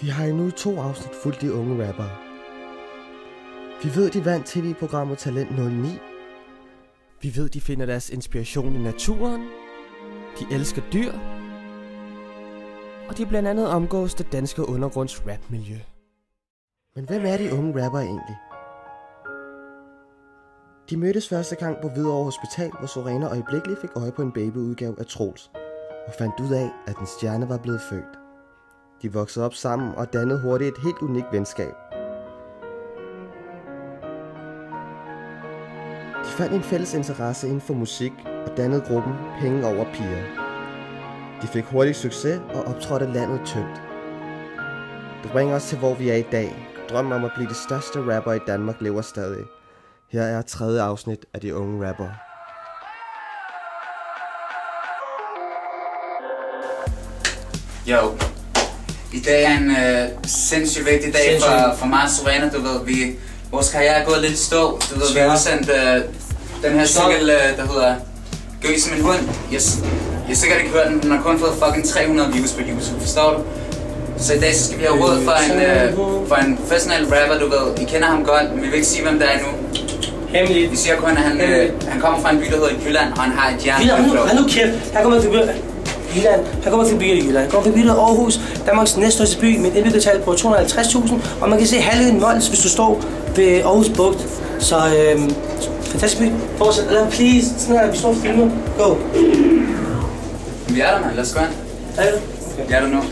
Vi har endnu 2 afsnit fuldt de unge rappere. Vi ved, de vandt tv-programmet Talent 09. Vi ved, de finder deres inspiration i naturen. De elsker dyr. Og de blandt andet omgås det danske undergrunds rapmiljø. Men hvem er de unge rappere egentlig? De mødtes første gang på Hvidovre Hospital, hvor Sorena øjeblikkeligt fik øje på en babyudgave af Troels, og fandt ud af, at en stjerne var blevet født. De voksede op sammen og dannede hurtigt et helt unikt venskab. De fandt en fælles interesse inden for musik og dannede gruppen Penge over Piger. De fik hurtigt succes og optrådte landet tyndt. Det bringer os til, hvor vi er i dag. Drømmen om at blive det største rapper i Danmark lever stadig. Her er 3. afsnit af De Unge Rappere. Jo, i dag er en sindssygt vigtig dag for mig og Sorena, du ved, vores karriere er gået lidt i stå, du ved, vi har udsendt den her single, der hedder Gøs som en hund. Jeg har sikkert ikke hørt den, den har kun fået fucking 300 views på YouTube, forstår du? Så i dag så skal vi have råd for en professionel rapper, du ved, I kender ham godt, men vi vil ikke sige, hvem det er endnu. Hemmeligt. Vi siger kun, at han kommer fra en by, der hedder Jylland, og han har et hjerne. Han nu kæft, han kommer til Jylland. Han kommer til byen i Jylland. Han kommer til byen af Aarhus, Danmarks næststørste by med et indbyggertal på 250.000, og man kan se halvøen Mols, hvis du står ved Aarhus Bugt. Så fantastisk by. Fortsæt, eller please, sådan her, vi står og filmer. Go. Vi er der, mand. Lad os gå ind. Er du? Vi er der nu.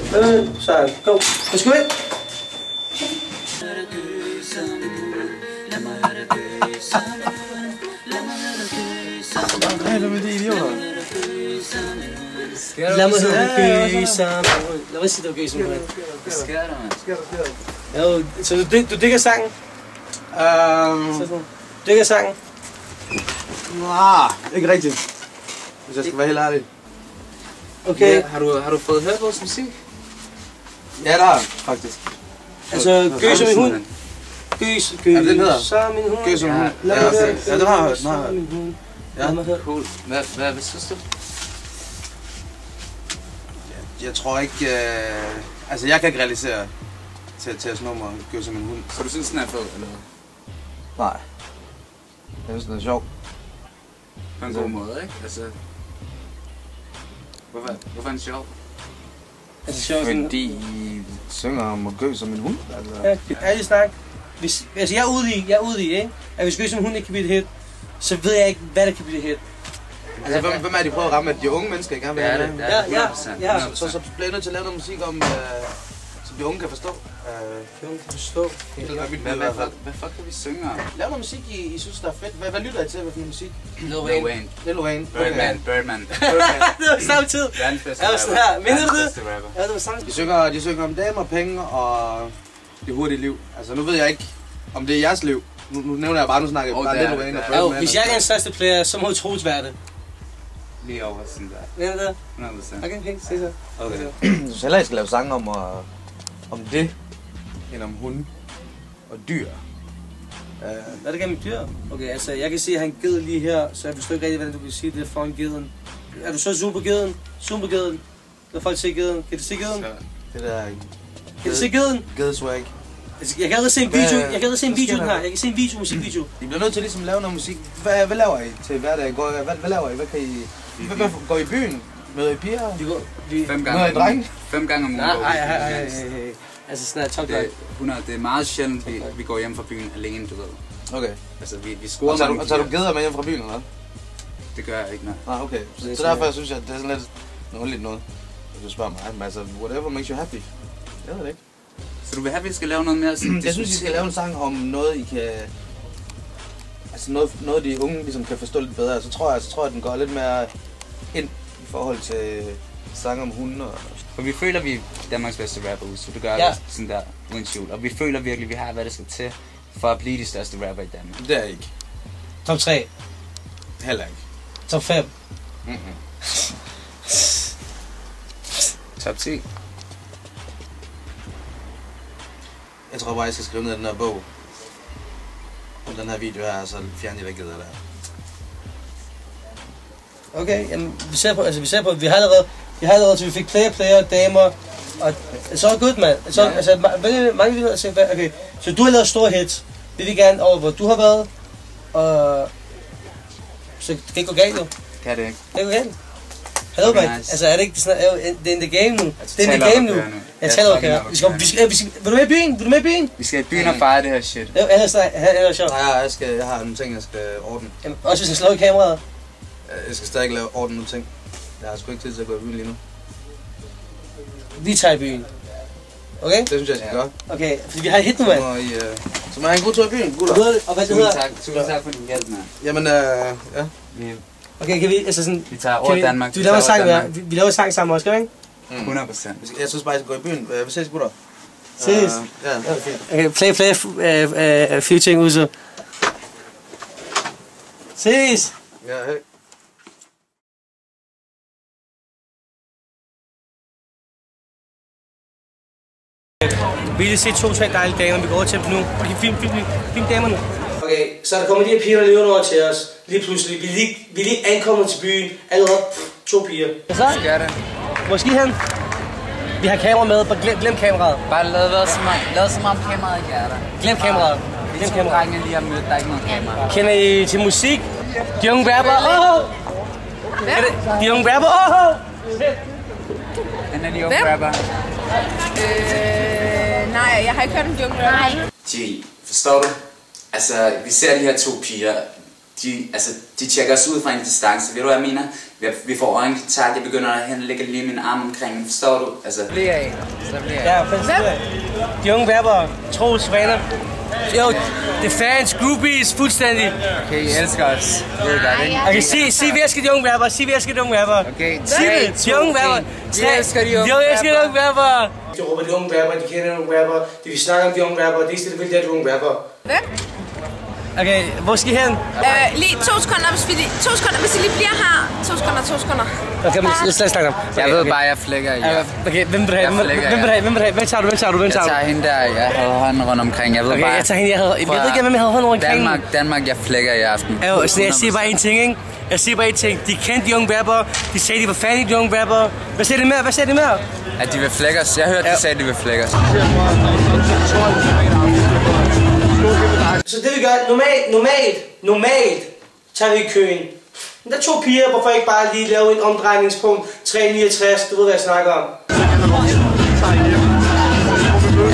Så go. Lad os gå ind. Hvad med de idioter? Lad mig høre gø sammen. Lad mig sige, det var gø sammen. Hvad sker der, mand? Jo, så du digger sangen? Digger sangen? Nej, ikke rigtigt. Hvis jeg skal være helt ærlig. Okay. Ja, har du fået hørt vores musik? Ja, det har jeg faktisk. Altså, gø som en hund? Gø som en hund? Gø som en hund. Ja, okay. Ja, det har jeg hørt. Ja, cool. Hvad synes du? Jeg tror ikke... altså, jeg kan ikke realisere til at nummer Gø som en hund. Så du synes, den er fed, eller hvad? Nej. Jeg synes, den er sjov. På en god måde, ikke? Altså... Hvorfor er den sjov? Altså, sjov Fordi I synger om at gø som en hund. Altså. Ja, det er ærlig snak. Altså, jeg er ude i, ikke? At hvis Gø som en hund ikke kan blive et hit, så ved jeg ikke, hvad der kan blive et hit. Altså, hvem er de prøver at ramme, at de unge mennesker ikke gerne vil have det? Ja. Så bliver jeg nødt til at lave noget musik om, som de unge kan forstå. De unge kan forstå. Hvad fuck kan vi synge om? Lav noget musik, I synes, der er fedt. Hvad lytter I til, hvad for noget musik? Lil Wayne. Lil Wayne. Birdman. Det var samtidig. Verdens bedste Jeg var sådan her. Minder du det? rapper. Ja, det var samtidig. De synger om damer, penge og det hurtige liv. Altså, nu ved jeg ikke, om det er jeres liv. Nu nævner jeg bare, nu snakker jeg bare Lil Wayne og Birdman. Jo, hvis jeg er den største player, så må Troels være det. Lige over sådan der. Mener du det? 100%. Okay, se så. Okay. Jeg synes heller, I skal lave sange om det, end om hunde og dyr. Hvad er det med dyr? Okay, altså jeg kan se, at han ged lige her, så jeg forstår ikke rigtig, hvordan du kan sige det foran geden. Er du så zoom på geden? Zoom på geden. Lad folk se geden. Kan du se geden? Det der... Kan du se geden? Gedeswag. Altså, jeg kan allerede se en video. Jeg kan allerede se en video den her. Jeg kan se en video, musikvideo. I bliver nødt til ligesom at lave noget musik. Hvad laver I til hverdag? Hvad laver I? Hvad kan I... Hvad går I i byen? Møder I piger? Vi 5 Møder I drenge? 5 gange om ugen. Nej. Altså sådan her top line. Det er meget sjældent, vi går hjem fra byen alene, du ved. Okay. Altså, vi scorer og tager du geder med hjem fra byen, eller hvad? Det gør jeg ikke, nej. Nej, okay. Så derfor synes jeg, at det er sådan lidt underligt noget. Hvis du spørger mig, men altså, whatever makes you happy. Jeg ved det ikke. Så du vil have, at vi skal lave noget mere sådan... Jeg synes, I skal lave en sang om noget, I kan... Altså noget de unge ligesom kan forstå lidt bedre. Så tror jeg, at den går lidt mere ind i forhold til sange om hunde og... For vi føler, vi er Danmarks bedste rapper ud, så det gør det sådan der uden tvivl. Og vi føler virkelig, vi har, hvad det skal til for at blive de største rapper i Danmark. Det er ikke. Top 3. Heller ikke. Top 5. Top 10. Jeg tror bare, jeg skal skrive ned den her bog. Og den her video her, så fjerner jeg væk det der. Okay, jamen vi ser på, vi har allerede, så vi fik player, damer, Og it's all good, man. Så altså, mange vil sige, okay, så du har lavet store hits. Vi vil gerne over, hvor du har været, og så det kan ikke gå galt, jo. Kan det ikke? Det kan gå galt. Hallo, man. Nice. Altså, er det ikke sådan, det er in the game nu. Det er in the game nu. Jeg taler okay. Vil du med i byen? Vil du med i byen? Vi skal i byen og fejre det her shit. Jo, ellers er det sjovt. Nej, jeg har nogle ting, jeg skal ordne. Jamen, også hvis jeg slår i kameraet. Jeg skal stadig lave ordne nogle ting. Jeg har sgu ikke tid til at gå i byen lige nu. Vi tager i byen. Okay? Det synes jeg skal gøre. Okay, fordi vi har et hit nu, mand. Så må jeg have en god tur i byen, gutter. Og hvad det hedder? Tusind tak for din hjælp, mand. Jamen, ja. Okay, kan vi, altså sådan... Vi tager over Danmark. Vi laver sang med, vi laver sang sammen også, skal vi ikke? 100%. Jeg synes bare, jeg skal gå i byen. Vi ses, gutter. Ses. Ja. Okay, play few ting ud så. Ses! Ja, hej. Vi vil se 2-3 dejlige damer, vi går over til dem nu. Okay, film damerne. Okay, så er der kommet de her piger, der lever over til os. Lige pludselig, vi er lige ankommet til byen. Allerede 2 piger. Hvad så? Gør det. Måske hen. Vi har kamera med, bare glem kameraet. Bare lad som om kameraet ikke er der. Glem kameraet. Vi to drenge lige har mødt, der er ikke noget kamera. Kender I til musik? De unge rapper, De unge rapper, Den er de unge rapper. Nej, jeg har ikke hørt om de unge rapper. Forstår du? Altså, vi ser de her 2 piger. De tjekker os ud fra en distance. Ved du, hvad jeg mener? Vi får øjenkontakt. Jeg begynder at lægge lige min arm omkring. Forstår du? Altså, bliver af. Så bliver jeg. Ja, fandme. De unge rapper, Troels, Vaner. Jo, det er fans, groupies, fuldstændig. Okay, I elsker os. Okay, sig vi elsker de unge rapper. Sig vi elsker de unge rapper. Okay, sig det. De unge rapper. Vi elsker de unge rapper. Jeg elsker de unge rapper. De råber de unge rapper, de kender de unge rapper. De vil snakke om de unge rapper. Det er det vil de unge rapper. Hvem? Okay, hvor skal I hen? Lige 2 sekunder, hvis I lige bliver her. 2 sekunder. Okay, men lad os snakke om. Jeg ved bare, jeg flækker i jer. Okay, hvem vil du have? Hvem tager du? Jeg tager hende der, jeg havde hånden rundt omkring. Jeg ved bare... jeg tager hende, jeg ved ikke, hvem jeg havde hånden rundt omkring. Danmark, jeg flækker i aften. Jo, så jeg siger bare en ting, ikke? Jeg siger bare en ting. De kendte de unge rapper. De sagde, de var fan af de unge rapper. Hvad sagde de mere? At de vil flække os. Jeg hørte, de sagde, de vil flække os. Så det vi gør, normalt tager vi i køen. Men der er 2 piger, hvorfor ikke bare lige lave en omdrejningspunkt 369, du ved hvad jeg snakker om.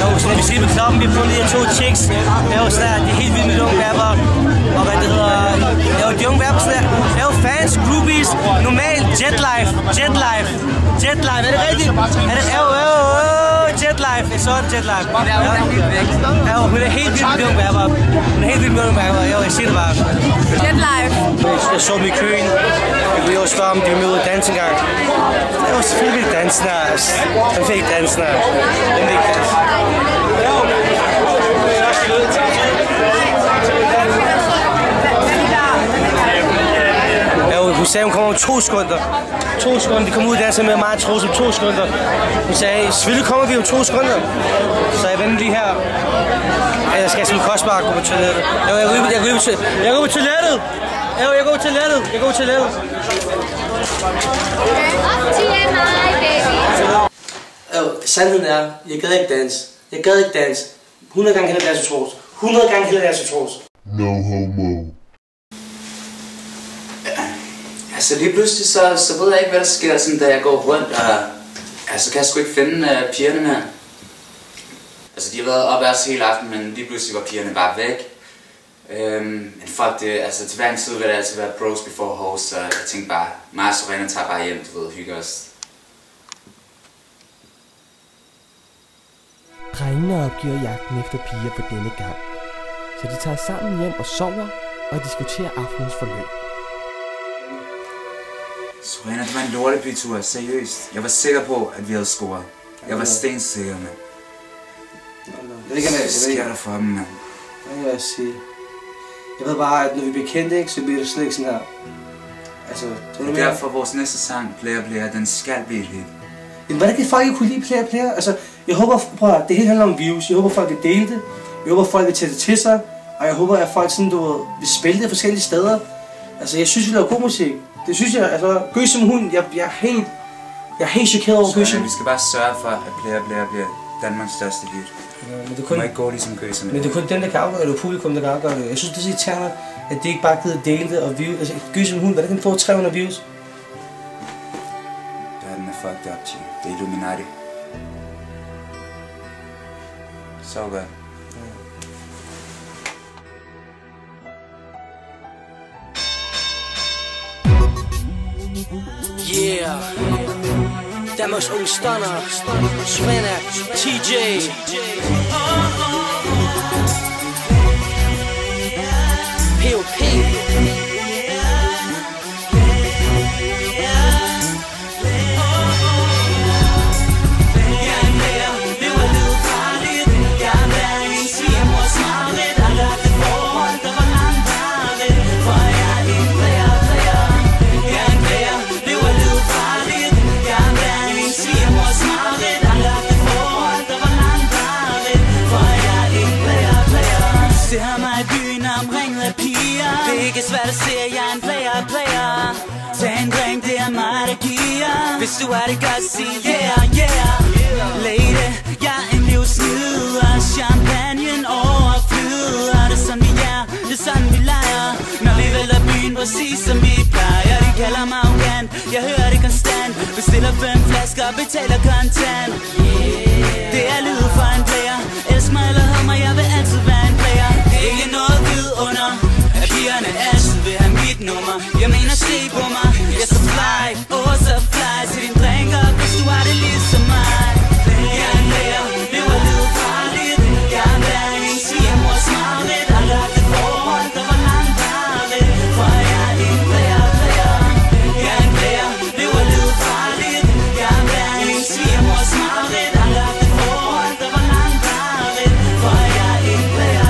Jo, så når vi siger med kloppen, vi har fundet de her 2 chicks. Jo, sådan her, de er helt vildt med de unge rapper. Og hvad det hedder, jo, de unge rapper sådan her. Jo, fans, groupies, normalt, jetlife, er det rigtigt? Er det, jetlife, jeg så det jetlife. Ja, hun er helt vildt med de unge rapper. Jo, jeg siger det bare. Jetlife. Jeg så dem i køen. Jeg kunne jo spørge, om de ville med ud og danse engang. Det var selvfølgelig dansen her. Den fik dansen her. Hun sagde, hun kommer om 2 sekunder. 2 sekunder, de kom ud og danser med mig, Troels om 2 sekunder. Hun sagde, selvfølgelig kommer vi om 2 sekunder. Så jeg venter lige her. Jeg skal simpelthen kostbart gå på toilettet. Jeg går på toilettet. Jeg går på toilettet. Sandheden er, jeg gad ikke danse. 100 gange hellere danse Troels. 100 gange hellere danse Troels. No homo. Altså lige pludselig, så ved jeg ikke, hvad der sker, sådan, da jeg går rundt, og altså, kan jeg sgu ikke finde pigerne mere. Altså, de har været oppe af os hele aften, men lige pludselig var pigerne bare væk. Men fuck det, altså til hver en tid vil det altid være bros before hoes, så jeg tænkte bare, mig og Serena tager bare hjem, du ved, hygge os. Drengene opgiver jagten efter piger på denne gang, så de tager sammen hjem og sover og diskuterer aftenens forløb. Serena, det var en lortebytur, seriøst. Jeg var sikker på, at vi havde scoret. Jeg var stensikker, mand. Hvad sker der for dem, mand? Hvad vil jeg sige? Jeg ved bare, at når vi bliver kendte, ikke, så bliver det slet ikke sådan her. Altså, det er derfor vores næste sang, Player, den skal blive et hit. Men hvordan kan folk ikke kunne lide Player? Altså, jeg håber, prøv at det hele handler om views. Jeg håber, folk vil dele det. Jeg håber, folk vil tage det til sig. Og jeg håber, at folk sådan, vil spille det forskellige steder. Altså, jeg synes, vi laver god musik. Det synes jeg, altså, Gøs som hund, jeg er Jeg er helt chokeret over Gøsem. Vi skal bare sørge for, at Player bliver Danmarks største hit. Ja, men det må ikke gå ligesom Gøsem. Men det er kun dem, der kan afgøre det, og publikum, der kan afgøre det. Jeg synes, det er så irriterende, at det ikke bare gider dele det og views. Altså, Gøsem Hund, hvad er det, den får 300 views? Ja, den er fucked up, G. Det er Illuminati. Så godt. Yeah, Danmarks unge stunner, Surinna, TJ. P.O.P. Det er ikke svært at se, at jeg er en player. Tag en drink, det er mig, der giver. Hvis du har det godt, sig yeah. Lady, jeg er en livsnyder. Champagnen overflyder. Det er sådan vi er, det er sådan vi leger. Når vi vælter byen, præcis som vi plejer. De kalder mig arrogant, jeg hører det konstant. Bestiller 5 flasker og betaler kontant. Det er lyd for en player. Elsk mig eller had mig, jeg vil altid være en player. Ikke noget vidunder. Pigerne altid vil have mit nummer. Jeg mener se på mig. Jeg er så fly, så fly. Til din drinker, hvis du har det ligesom mig. Jeg er en player, lever livet farligt. Jeg er hverken siger mors mareridt. Har lagt et forhold, der var langvarigt. For jeg er en player. Jeg er en player, lever livet farligt. Jeg er hverken siger mors mareridt. Har lagt et forhold, der var langvarigt. For jeg er en player.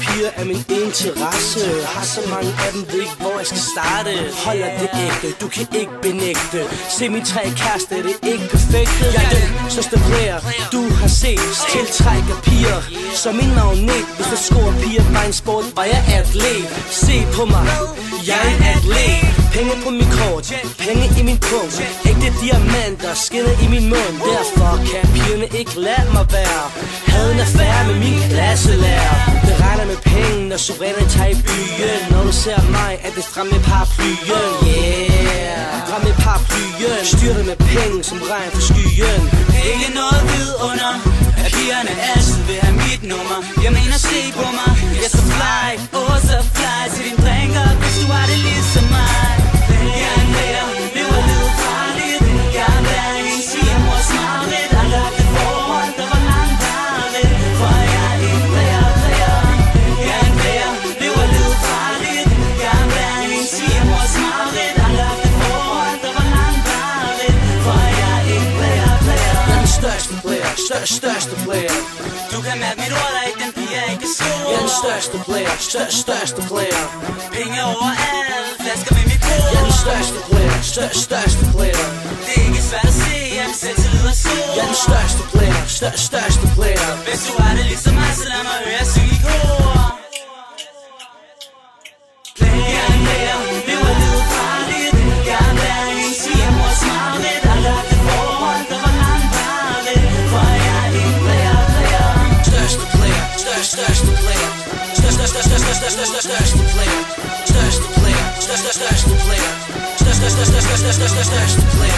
Piger er min interesse. Har så mange af dem, ved ikke hvor jeg skal starte. Holder det ægte, du kan ikke benægte. Se min 3 kæreste, det er ikke perfekt. Jeg er den største player, du har set. Tiltrækker piger som min magnet. Hvis jeg scorer piger var en sport, var jeg atlet. Se på mig, jeg er en atlet. Penge på mit kort, penge i min punkt. Ægte diamanter skinner i min mund. Derfor kan pigerne ikke lade mig være. Havde en affære med min klasselærer. Det regner med penge, når Surinna tager i byen. Når du ser mig, er det frem med paraplyen. Yeah, frem med paraplyen. Styrter med penge som regn for skyen. Ikke noget vidunder. At pigerne altid vil have mit nummer. Jeg mener se på mig. Jeg er så fly, så fly. Til din drinker, hvis du har det ligesom mig. Jeg er en player, lever livet farligt. Jeg er hverken siger mors mareridt. Har lagt et forhold, der var langvarigt. For jeg er en player. Jeg er en player, lever livet farligt. Jeg er hverken siger mors mareridt. Har lagt et forhold, der var langvarigt. For jeg er en player. Jeg er den største player, største player. Du kan mærke mit ord, der ikke den piger ikke kan slå. Jeg er den største player, største player. Penge overalt, flasker med mit bord. Jeg er den største player, største player. Det er ikke svært at se, jeg vil selv til lyd og sol. Jeg er den største player, største player. Hvis du har det ligesom mig, så lad mig høre synge i kor. Jeg er en player, lever livet farligt. Jeg er hverken siger mors mareridt. Har lagt et forhold, der var langvarigt. For jeg er en player. Største player, største player. Største player. Største player. Største player.